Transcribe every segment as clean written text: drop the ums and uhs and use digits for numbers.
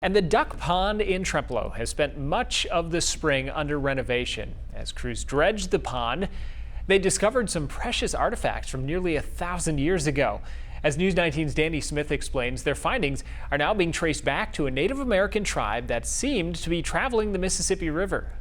And the duck pond in Trempealeau has spent much of the spring under renovation. As crews dredged the pond, they discovered some precious artifacts from nearly 1,000 years ago. As News 19's Danny Smith explains, their findings are now being traced back to a Native American tribe that seemed to be traveling the Mississippi River.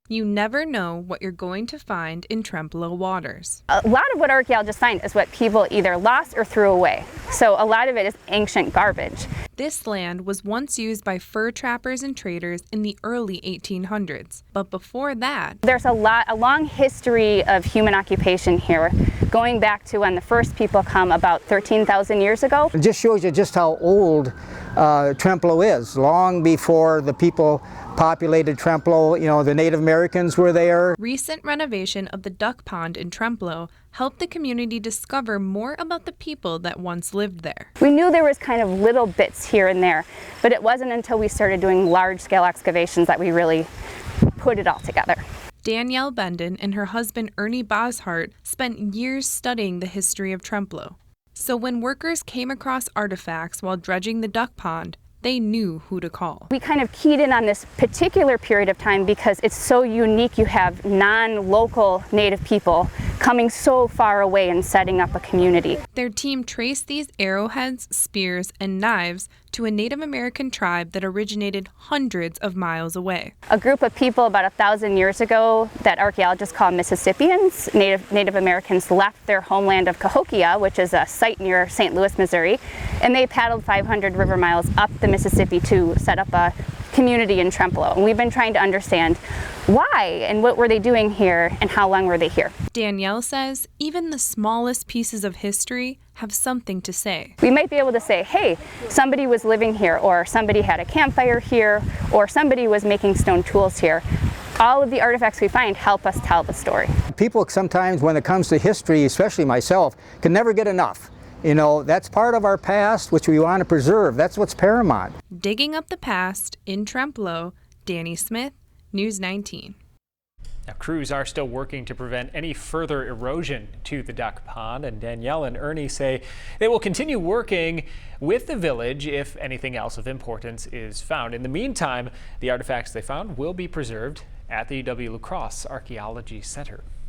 You never know what you're going to find in Trempealeau waters. A lot of what archaeologists find is what people either lost or threw away. So a lot of it is ancient garbage. This land was once used by fur trappers and traders in the early 1800s. But before that, there's a long history of human occupation here, going back to when the first people come about 13,000 years ago. It just shows you just how old Trempealeau is. Long before the people populated Trempealeau, the Native Americans were there. Recent renovation of the duck pond in Trempealeau helped the community discover more about the people that once lived there. We knew there was kind of little bits here and there, but it wasn't until we started doing large-scale excavations that we really put it all together. Danielle Benden and her husband Ernie Boshart spent years studying the history of Trempealeau. So when workers came across artifacts while dredging the duck pond, they knew who to call. We kind of keyed in on this particular period of time because it's so unique. You have non-local Native people coming so far away and setting up a community. Their team traced these arrowheads, spears, and knives to a Native American tribe that originated hundreds of miles away. A group of people about 1,000 years ago that archaeologists call Mississippians, Native Americans, left their homeland of Cahokia, which is a site near St. Louis, Missouri, and they paddled 500 river miles up the Mississippi to set up a community in Trempealeau. And we've been trying to understand why and what were they doing here and how long were they here. Danielle says even the smallest pieces of history have something to say. We might be able to say, hey, somebody was living here, or somebody had a campfire here, or somebody was making stone tools here. All of the artifacts we find help us tell the story. People sometimes, when it comes to history, especially myself, can never get enough. That's part of our past, which we want to preserve. That's what's paramount. Digging up the past in Trempealeau, Danny Smith, News 19. Now, crews are still working to prevent any further erosion to the duck pond, and Danielle and Ernie say they will continue working with the village if anything else of importance is found. In the meantime, the artifacts they found will be preserved at the W. La Crosse Archaeology Center.